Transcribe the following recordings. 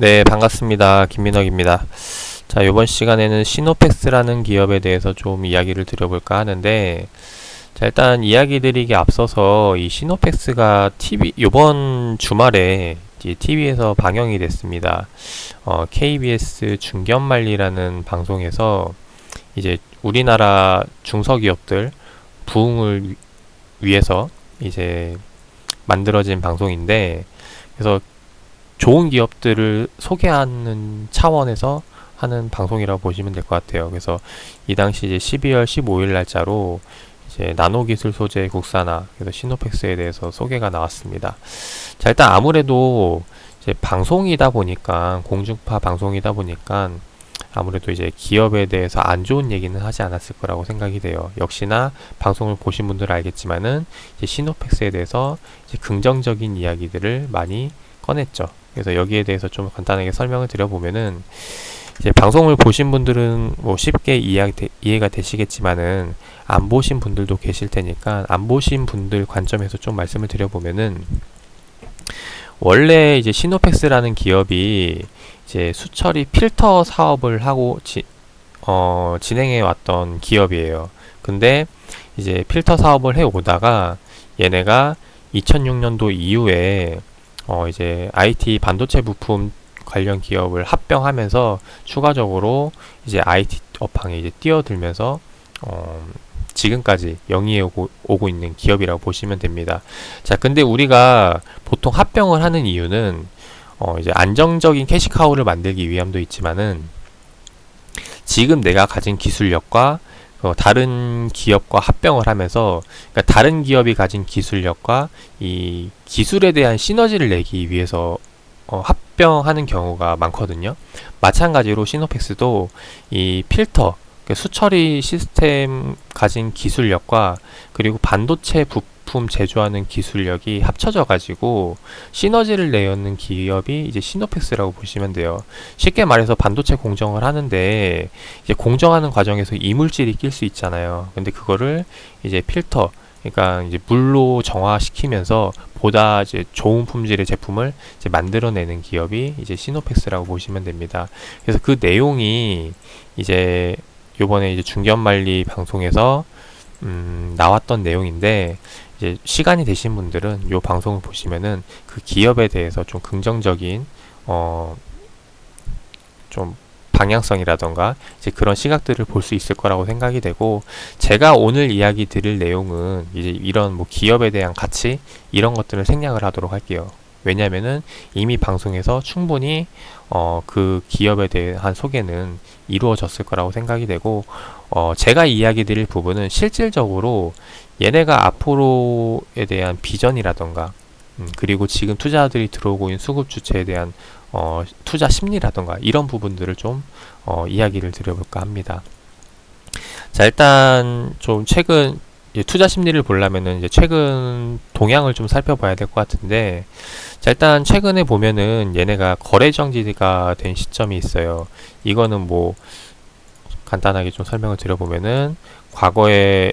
네, 반갑습니다. 김민혁입니다. 자, 이번 시간에는 시노펙스라는 기업에 대해서 좀 이야기를 드려볼까 하는데, 자, 일단 이야기 드리기 앞서서 이 시노펙스가 이번 주말에 TV에서 방영이 됐습니다. KBS 중견만리라는 방송에서 이제 우리나라 중소기업들 부흥을 위해서 이제 만들어진 방송인데, 그래서 좋은 기업들을 소개하는 차원에서 하는 방송이라고 보시면 될 것 같아요. 그래서 이 당시 이제 12월 15일 날짜로 이제 나노기술 소재 국산화, 그래서 시노펙스에 대해서 소개가 나왔습니다. 자, 일단 아무래도 이제 방송이다 보니까, 공중파 방송이다 보니까 아무래도 이제 기업에 대해서 안 좋은 얘기는 하지 않았을 거라고 생각이 돼요. 역시나 방송을 보신 분들은 알겠지만은 이제 시노펙스에 대해서 이제 긍정적인 이야기들을 많이 꺼냈죠. 그래서 여기에 대해서 좀 간단하게 설명을 드려보면은, 이제 방송을 보신 분들은 뭐 쉽게 이해가 되시겠지만은 안 보신 분들도 계실 테니까 안 보신 분들 관점에서 좀 말씀을 드려보면은, 원래 이제 시노펙스라는 기업이 이제 수처리 필터 사업을 하고 진행해 왔던 기업이에요. 근데 이제 필터 사업을 해 오다가 얘네가 2006년도 이후에 이제 IT 반도체 부품 관련 기업을 합병하면서 추가적으로 이제 IT 업황에 이제 뛰어들면서 지금까지 영위해 오고 있는 기업이라고 보시면 됩니다. 자, 근데 우리가 보통 합병을 하는 이유는 이제 안정적인 캐시카우를 만들기 위함도 있지만은, 지금 내가 가진 기술력과 다른 기업과 합병을 하면서, 그러니까 다른 기업이 가진 기술력과 이 기술에 대한 시너지를 내기 위해서 합병하는 경우가 많거든요. 마찬가지로 시노펙스도 이 필터, 그러니까 수처리 시스템 가진 기술력과 그리고 반도체 부품 제조하는 기술력이 합쳐져 가지고 시너지를 내는 기업이 이제 시노펙스라고 보시면 돼요. 쉽게 말해서 반도체 공정을 하는데 이제 공정하는 과정에서 이물질이 낄 수 있잖아요. 근데 그거를 이제 필터, 그러니까 이제 물로 정화시키면서 보다 이제 좋은 품질의 제품을 이제 만들어내는 기업이 이제 시노펙스라고 보시면 됩니다. 그래서 그 내용이 이제 요번에 이제 중견만리 방송에서 나왔던 내용인데, 이제 시간이 되신 분들은 요 방송을 보시면은 그 기업에 대해서 좀 긍정적인 좀 방향성이라던가 이제 그런 시각들을 볼 수 있을 거라고 생각이 되고, 제가 오늘 이야기 드릴 내용은 이제 이런 뭐 기업에 대한 가치 이런 것들을 생략을 하도록 할게요. 왜냐면은 이미 방송에서 충분히 그 기업에 대한 소개는 이루어졌을 거라고 생각이 되고, 제가 이야기 드릴 부분은 실질적으로 얘네가 앞으로에 대한 비전이라던가 그리고 지금 투자들이 들어오고 있는 수급 주체에 대한 투자 심리라던가 이런 부분들을 좀 이야기를 드려볼까 합니다. 자, 일단 좀 최근 투자 심리를 보려면은 이제 최근 동향을 좀 살펴봐야 될 것 같은데, 자, 일단 최근에 보면은 얘네가 거래 정지가 된 시점이 있어요. 이거는 뭐 간단하게 좀 설명을 드려보면은, 과거에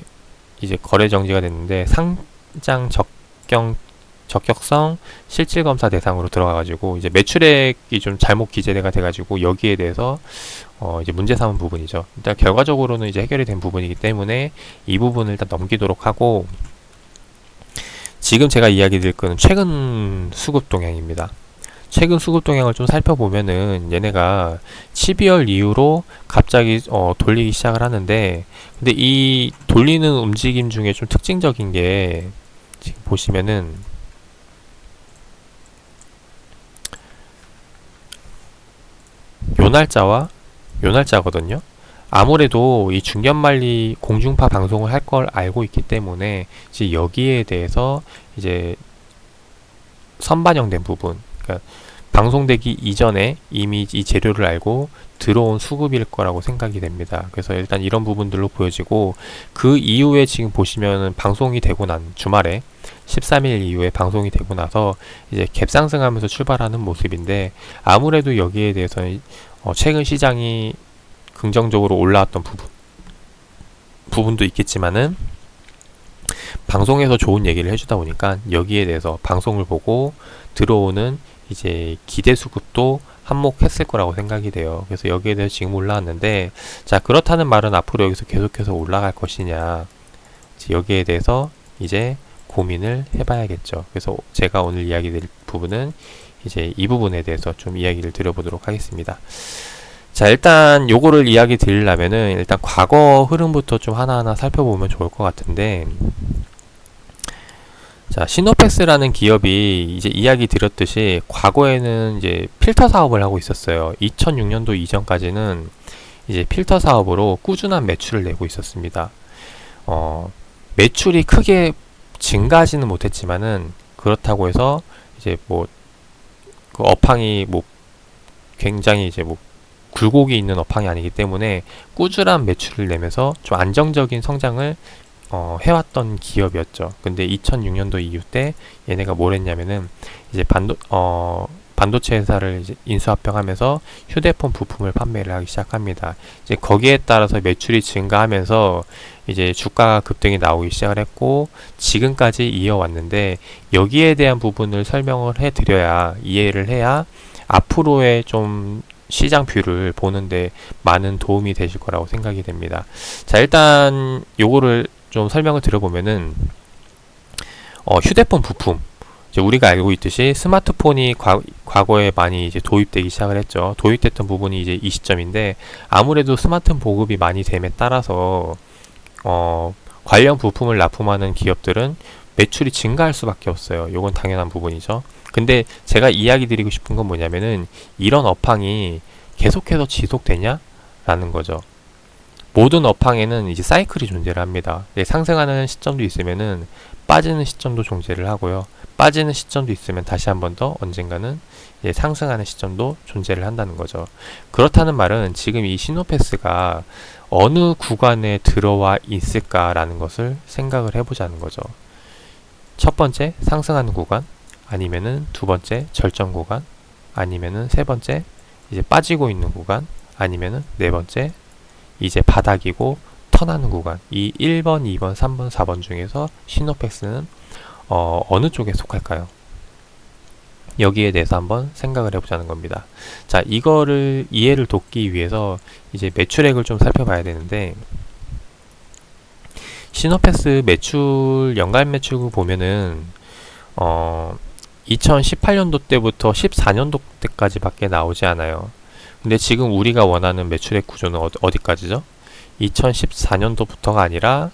이제 거래 정지가 됐는데 상장 적격성 실질검사 대상으로 들어가가지고 이제 매출액이 좀 잘못 기재가 돼가지고 여기에 대해서 이제 문제 삼은 부분이죠. 일단 결과적으로는 이제 해결이 된 부분이기 때문에 이 부분을 일단 넘기도록 하고, 지금 제가 이야기 드릴 거는 최근 수급 동향입니다. 최근 수급 동향을 좀 살펴보면은 얘네가 12월 이후로 갑자기 돌리기 시작을 하는데, 근데 이 돌리는 움직임 중에 좀 특징적인 게 지금 보시면은 요 날짜거든요. 아무래도 이 중견만리 공중파 방송을 할 걸 알고 있기 때문에 이제 여기에 대해서 이제 선반영된 부분, 그러니까 방송되기 이전에 이미 이 재료를 알고 들어온 수급일 거라고 생각이 됩니다. 그래서 일단 이런 부분들로 보여지고, 그 이후에 지금 보시면은 방송이 되고 난 주말에 13일 이후에 방송이 되고 나서 이제 갭상승하면서 출발하는 모습인데, 아무래도 여기에 대해서는 최근 시장이 긍정적으로 올라왔던 부분도 있겠지만은, 방송에서 좋은 얘기를 해주다 보니까 여기에 대해서 방송을 보고 들어오는 이제 기대 수급도 한몫했을 거라고 생각이 돼요. 그래서 여기에 대해서 지금 올라왔는데, 자, 그렇다는 말은 앞으로 여기서 계속해서 올라갈 것이냐, 여기에 대해서 이제 고민을 해봐야겠죠. 그래서 제가 오늘 이야기 드릴 부분은 이제 이 부분에 대해서 좀 이야기를 드려보도록 하겠습니다. 자, 일단 요거를 이야기 드리려면은 일단 과거 흐름부터 좀 하나하나 살펴보면 좋을 것 같은데, 자, 시노펙스라는 기업이 이제 이야기 드렸듯이 과거에는 이제 필터 사업을 하고 있었어요. 2006년도 이전까지는 이제 필터 사업으로 꾸준한 매출을 내고 있었습니다. 매출이 크게 증가하지는 못했지만은, 그렇다고 해서 이제 뭐 그 업황이 뭐 굉장히 이제 뭐 굴곡이 있는 업황이 아니기 때문에 꾸준한 매출을 내면서 좀 안정적인 성장을 해왔던 기업이었죠. 근데 2006년도 이후 때 얘네가 뭘 했냐면은 이제 반도체 회사를 이제 인수합병하면서 휴대폰 부품을 판매를 하기 시작합니다. 이제 거기에 따라서 매출이 증가하면서 이제 주가가 급등이 나오기 시작을 했고, 지금까지 이어왔는데, 여기에 대한 부분을 설명을 해드려야, 이해를 해야 앞으로의 좀 시장 뷰를 보는데 많은 도움이 되실 거라고 생각이 됩니다. 자, 일단 요거를 좀 설명을 드려보면은, 휴대폰 부품, 이제 우리가 알고 있듯이 스마트폰이 과거에 많이 이제 도입되기 시작을 했죠. 도입됐던 부분이 이제 이 시점인데, 아무래도 스마트폰 보급이 많이 됨에 따라서 관련 부품을 납품하는 기업들은 매출이 증가할 수밖에 없어요. 요건 당연한 부분이죠. 근데 제가 이야기 드리고 싶은 건 뭐냐면은, 이런 업황이 계속해서 지속되냐? 라는 거죠. 모든 업황에는 이제 사이클이 존재를 합니다. 상승하는 시점도 있으면은 빠지는 시점도 존재를 하고요. 빠지는 시점도 있으면 다시 한 번 더 언젠가는 이제 상승하는 시점도 존재를 한다는 거죠. 그렇다는 말은 지금 이 시노패스가 어느 구간에 들어와 있을까라는 것을 생각을 해보자는 거죠. 첫 번째, 상승하는 구간, 아니면은 두 번째, 절정 구간, 아니면은 세 번째, 이제 빠지고 있는 구간, 아니면은 네 번째, 이제 바닥이고 턴하는 구간. 이 1번, 2번, 3번, 4번 중에서 시노펙스는 어느 쪽에 속할까요? 여기에 대해서 한번 생각을 해보자는 겁니다. 자, 이거를 이해를 돕기 위해서 이제 매출액을 좀 살펴봐야 되는데, 시노패스 매출, 연간 매출을 보면은 2018년도 때부터 14년도 때까지 밖에 나오지 않아요. 근데 지금 우리가 원하는 매출액 구조는 어디까지죠? 2014년도부터가 아니라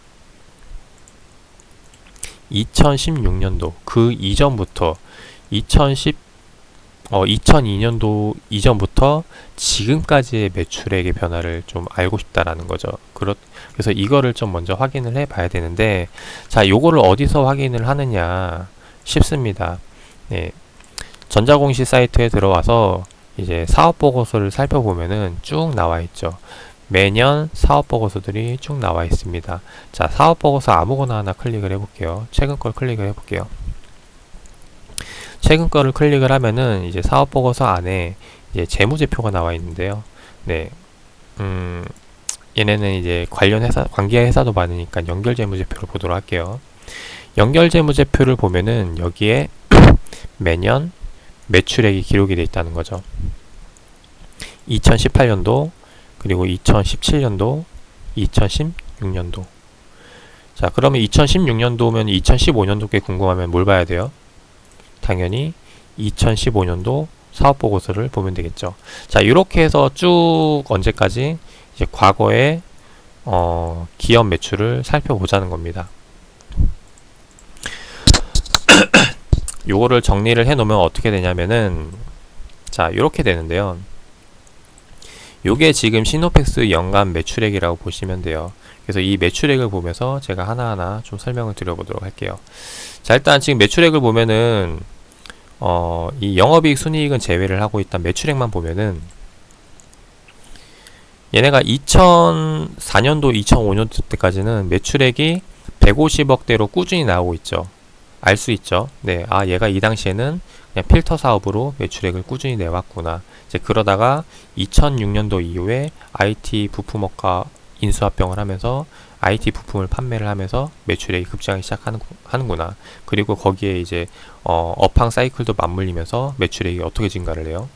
2016년도, 그 이전부터 2002년도 이전부터 지금까지의 매출액의 변화를 좀 알고 싶다라는 거죠. 그래서 이거를 좀 먼저 확인을 해 봐야 되는데, 자, 요거를 어디서 확인을 하느냐 쉽습니다. 네. 전자공시 사이트에 들어와서 이제 사업보고서를 살펴보면은 쭉 나와 있죠. 매년 사업보고서들이 쭉 나와 있습니다. 자, 사업보고서 아무거나 하나 클릭을 해볼게요. 최근 걸 클릭을 해볼게요. 최근 거를 클릭을 하면은 이제 사업보고서 안에 이제 재무제표가 나와 있는데요. 네. 얘네는 이제 관련 회사, 관계 회사도 많으니까 연결재무제표를 보도록 할게요. 연결재무제표를 보면은 여기에 매년 매출액이 기록이 되어 있다는 거죠. 2018년도, 그리고 2017년도, 2016년도. 자, 그러면 2016년도면 2015년도께 궁금하면 뭘 봐야 돼요? 당연히 2015년도 사업보고서를 보면 되겠죠. 자, 이렇게 해서 쭉 언제까지 이제 과거의 기업 매출을 살펴보자는 겁니다. 요거를 정리를 해 놓으면 어떻게 되냐면은, 자, 요렇게 되는데요. 요게 지금 시노펙스 연간 매출액이라고 보시면 돼요. 그래서 이 매출액을 보면서 제가 하나하나 좀 설명을 드려보도록 할게요. 자, 일단 지금 매출액을 보면은 이 영업이익 순이익은 제외를 하고 일단 매출액만 보면은, 얘네가 2004년도 2005년도 때까지는 매출액이 150억대로 꾸준히 나오고 있죠. 알 수 있죠. 네, 아, 얘가 이 당시에는 그냥 필터 사업으로 매출액을 꾸준히 내왔구나. 이제 그러다가 2006년도 이후에 IT 부품업과 인수합병을 하면서 IT 부품을 판매를 하면서 매출액이 급증하기 시작하는구나. 그리고 거기에 이제 업황 사이클도 맞물리면서 매출액이 어떻게 증가를 해요?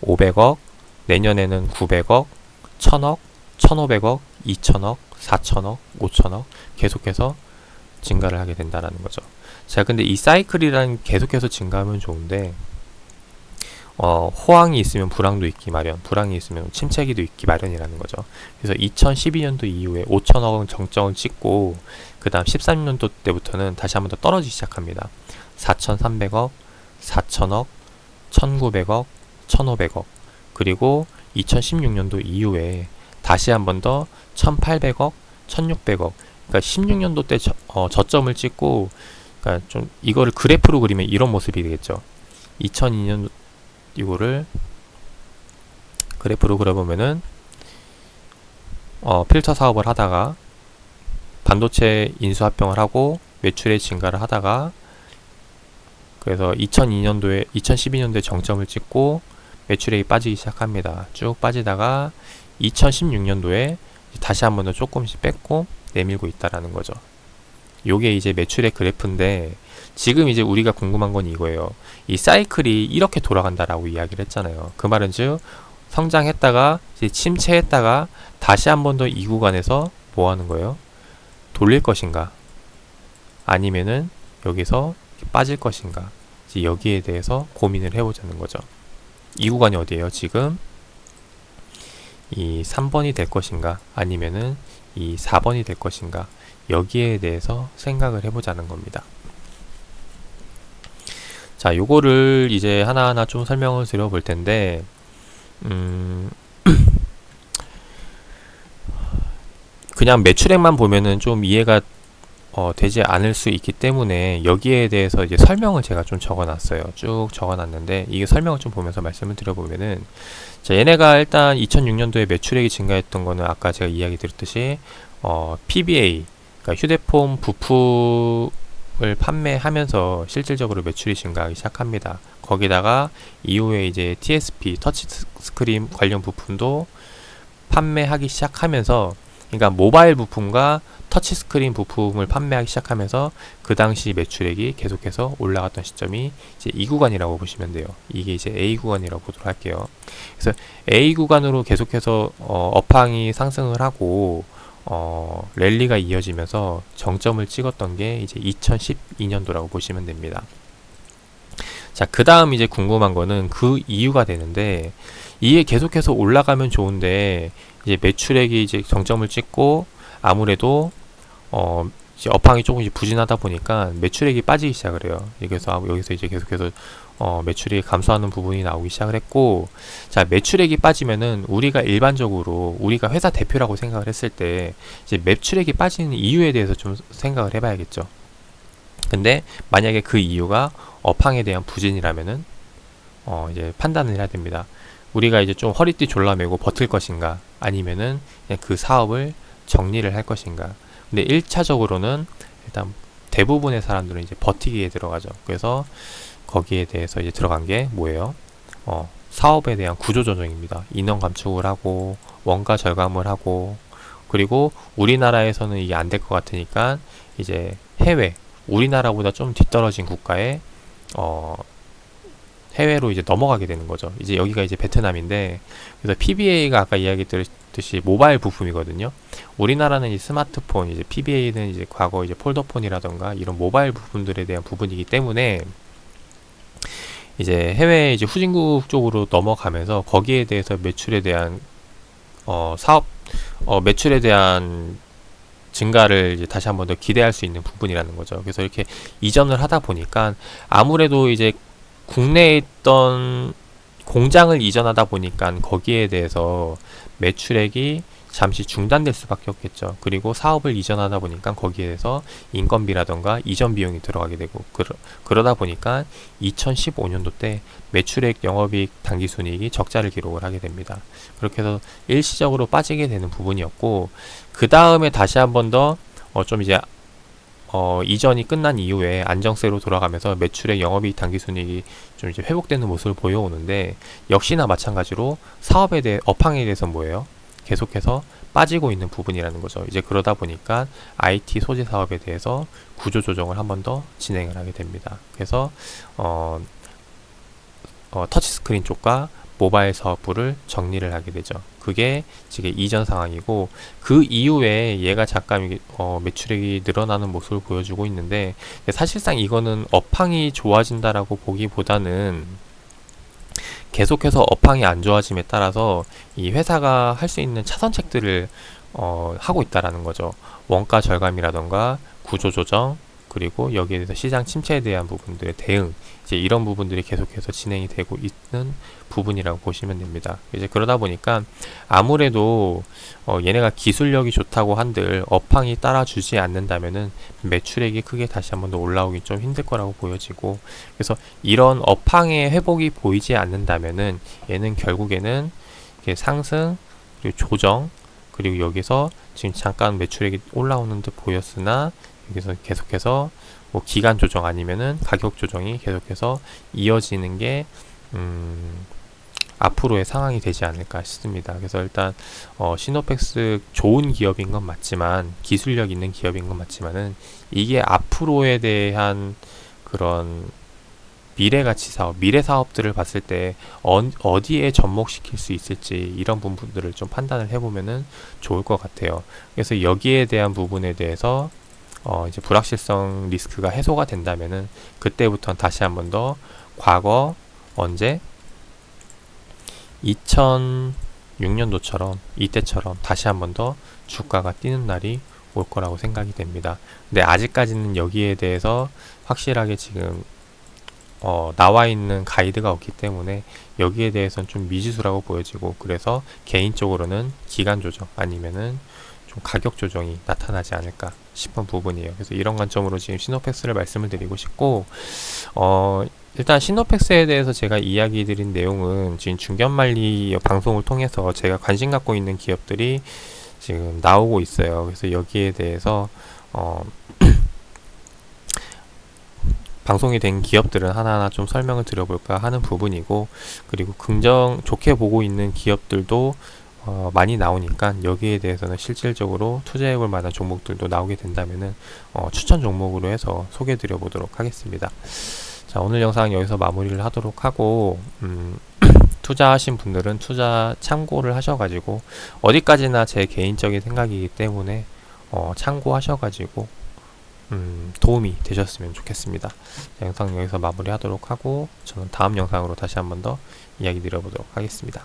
500억, 내년에는 900억, 1000억, 1500억, 2000억, 4000억, 5000억 계속해서 증가를 하게 된다는 거죠. 자, 근데 이 사이클이란 계속해서 증가하면 좋은데 호황이 있으면 불황도 있기 마련, 불황이 있으면 침체기도 있기 마련이라는 거죠. 그래서 2012년도 이후에 5천억은 정점을 찍고 그 다음 13년도 때부터는 다시 한번 더 떨어지기 시작합니다. 4,300억, 4천억, 1,900억, 1,500억 그리고 2016년도 이후에 다시 한번 더 1,800억, 1,600억 그러니까 16년도 때 저점을 찍고 그러니까 좀 이거를 그래프로 그리면 이런 모습이 되겠죠. 2002년 이거를 그래프로 그려보면은 필터 사업을 하다가 반도체 인수합병을 하고 매출의 증가를 하다가 그래서 2012년도에 정점을 찍고 매출액이 빠지기 시작합니다. 쭉 빠지다가 2016년도에 다시 한번 더 조금씩 뺐고 내밀고 있다라는 거죠. 요게 이제 매출의 그래프인데 지금 이제 우리가 궁금한 건 이거예요. 이 사이클이 이렇게 돌아간다라고 이야기를 했잖아요. 그 말은 즉 성장했다가 이제 침체했다가 다시 한 번 더 이 구간에서 뭐 하는 거예요? 돌릴 것인가? 아니면은 여기서 빠질 것인가? 이제 여기에 대해서 고민을 해보자는 거죠. 이 구간이 어디예요? 지금 이 3번이 될 것인가? 아니면은 이 4번이 될 것인가? 여기에 대해서 생각을 해보자는 겁니다. 자, 요거를 이제 하나하나 좀 설명을 드려볼 텐데, 그냥 매출액만 보면은 좀 이해가 되지 않을 수 있기 때문에 여기에 대해서 이제 설명을 제가 좀 적어놨어요. 쭉 적어놨는데 이게 설명을 좀 보면서 말씀을 드려보면은 자, 얘네가 일단 2006년도에 매출액이 증가했던 거는 아까 제가 이야기 드렸듯이 PBA 그러니까 휴대폰 부품을 판매하면서 실질적으로 매출이 증가하기 시작합니다. 거기다가 이후에 이제 TSP 터치 스크린 관련 부품도 판매하기 시작하면서 그러니까 모바일 부품과 터치스크린 부품을 판매하기 시작하면서 그 당시 매출액이 계속해서 올라갔던 시점이 이제 이 구간이라고 보시면 돼요. 이게 이제 A 구간이라고 보도록 할게요. 그래서 A 구간으로 계속해서 업황이 상승을 하고 랠리가 이어지면서 정점을 찍었던 게 이제 2012년도라고 보시면 됩니다. 자, 그 다음 이제 궁금한 거는 그 이유가 되는데 이게 계속해서 올라가면 좋은데 이제 매출액이 이제 정점을 찍고 아무래도 이제 업황이 조금씩 부진하다 보니까 매출액이 빠지기 시작을 해요. 그래서 여기서 이제 계속해서 매출이 감소하는 부분이 나오기 시작을 했고, 자, 매출액이 빠지면은 우리가 일반적으로 우리가 회사 대표라고 생각을 했을 때 이제 매출액이 빠지는 이유에 대해서 좀 생각을 해봐야겠죠. 근데 만약에 그 이유가 업황에 대한 부진이라면은 이제 판단을 해야 됩니다. 우리가 이제 좀 허리띠 졸라매고 버틸 것인가 아니면은 그냥 그 사업을 정리를 할 것인가. 근데 1차적으로는 일단 대부분의 사람들은 이제 버티기에 들어가죠. 그래서 거기에 대해서 이제 들어간 게 뭐예요? 사업에 대한 구조 조정입니다. 인원 감축을 하고 원가 절감을 하고 그리고 우리나라에서는 이게 안 될 것 같으니까 이제 해외 우리나라보다 좀 뒤떨어진 국가에 해외로 이제 넘어가게 되는 거죠. 이제 여기가 이제 베트남인데 그래서 PBA가 아까 이야기 드렸듯이 모바일 부품이거든요. 우리나라는 이 스마트폰, 이제 PBA는 이제 과거 이제 폴더폰이라던가 이런 모바일 부품들에 대한 부분이기 때문에 이제 해외 이제 후진국 쪽으로 넘어가면서 거기에 대해서 매출에 대한 매출에 대한 증가를 이제 다시 한번 더 기대할 수 있는 부분이라는 거죠. 그래서 이렇게 이전을 하다 보니까 아무래도 이제 국내에 있던 공장을 이전하다 보니까 거기에 대해서 매출액이 잠시 중단될 수밖에 없겠죠. 그리고 사업을 이전하다 보니까 거기에 대해서 인건비라던가 이전 비용이 들어가게 되고 그러다 보니까 2015년도 때 매출액 영업이익 당기순이익이 적자를 기록을 하게 됩니다. 그렇게 해서 일시적으로 빠지게 되는 부분이었고 그 다음에 다시 한번 더 좀 이제 이전이 끝난 이후에 안정세로 돌아가면서 매출액 영업이익 당기순이익이 좀 이제 회복되는 모습을 보여오는데 역시나 마찬가지로 사업에 대해 업황에 대해서 뭐예요? 계속해서 빠지고 있는 부분이라는 거죠. 이제 그러다 보니까 IT 소재 사업에 대해서 구조 조정을 한 번 더 진행을 하게 됩니다. 그래서 터치스크린 쪽과 모바일 사업부를 정리를 하게 되죠. 그게 지금 이전 상황이고, 그 이후에 얘가 잠깐 매출액이 늘어나는 모습을 보여주고 있는데, 사실상 이거는 업황이 좋아진다라고 보기보다는 계속해서 업황이 안 좋아짐에 따라서 이 회사가 할 수 있는 차선책들을 하고 있다라는 거죠. 원가 절감이라던가 구조조정, 그리고 여기에 대해서 시장 침체에 대한 부분들의 대응, 이제 이런 부분들이 계속해서 진행이 되고 있는 부분이라고 보시면 됩니다. 이제 그러다 보니까 아무래도 얘네가 기술력이 좋다고 한들 업황이 따라주지 않는다면은 매출액이 크게 다시 한번 더 올라오기 좀 힘들 거라고 보여지고, 그래서 이런 업황의 회복이 보이지 않는다면은 얘는 결국에는 이렇게 상승 그리고 조정, 그리고 여기서 지금 잠깐 매출액이 올라오는 듯 보였으나 여기서 계속해서 뭐 기간 조정 아니면은 가격 조정이 계속해서 이어지는 게 앞으로의 상황이 되지 않을까 싶습니다. 그래서 일단 시노펙스 좋은 기업인 건 맞지만, 기술력 있는 기업인 건 맞지만은 이게 앞으로에 대한 그런 미래가치 사업, 미래 사업들을 봤을 때 어디에 접목시킬 수 있을지, 이런 부분들을 좀 판단을 해보면은 좋을 것 같아요. 그래서 여기에 대한 부분에 대해서 이제 불확실성 리스크가 해소가 된다면은 그때부터는 다시 한번 더 과거 언제 2006년도처럼 이때처럼 다시 한번 더 주가가 뛰는 날이 올 거라고 생각이 됩니다. 근데 아직까지는 여기에 대해서 확실하게 지금 나와 있는 가이드가 없기 때문에 여기에 대해서는 좀 미지수라고 보여지고, 그래서 개인적으로는 기간 조정 아니면은 좀 가격 조정이 나타나지 않을까 싶은 부분이에요. 그래서 이런 관점으로 지금 시노펙스를 말씀을 드리고 싶고, 일단 시노펙스에 대해서 제가 이야기 드린 내용은 지금 중견말리 방송을 통해서 제가 관심 갖고 있는 기업들이 지금 나오고 있어요. 그래서 여기에 대해서 방송이 된 기업들은 하나하나 좀 설명을 드려볼까 하는 부분이고, 그리고 긍정 좋게 보고 있는 기업들도 많이 나오니까 여기에 대해서는 실질적으로 투자해볼 만한 종목들도 나오게 된다면은 추천 종목으로 해서 소개해 드려 보도록 하겠습니다. 자, 오늘 영상 여기서 마무리를 하도록 하고, 투자하신 분들은 투자 참고를 하셔가지고, 어디까지나 제 개인적인 생각이기 때문에 참고하셔가지고 도움이 되셨으면 좋겠습니다. 자, 영상 여기서 마무리하도록 하고, 저는 다음 영상으로 다시 한번 더 이야기 드려보도록 하겠습니다.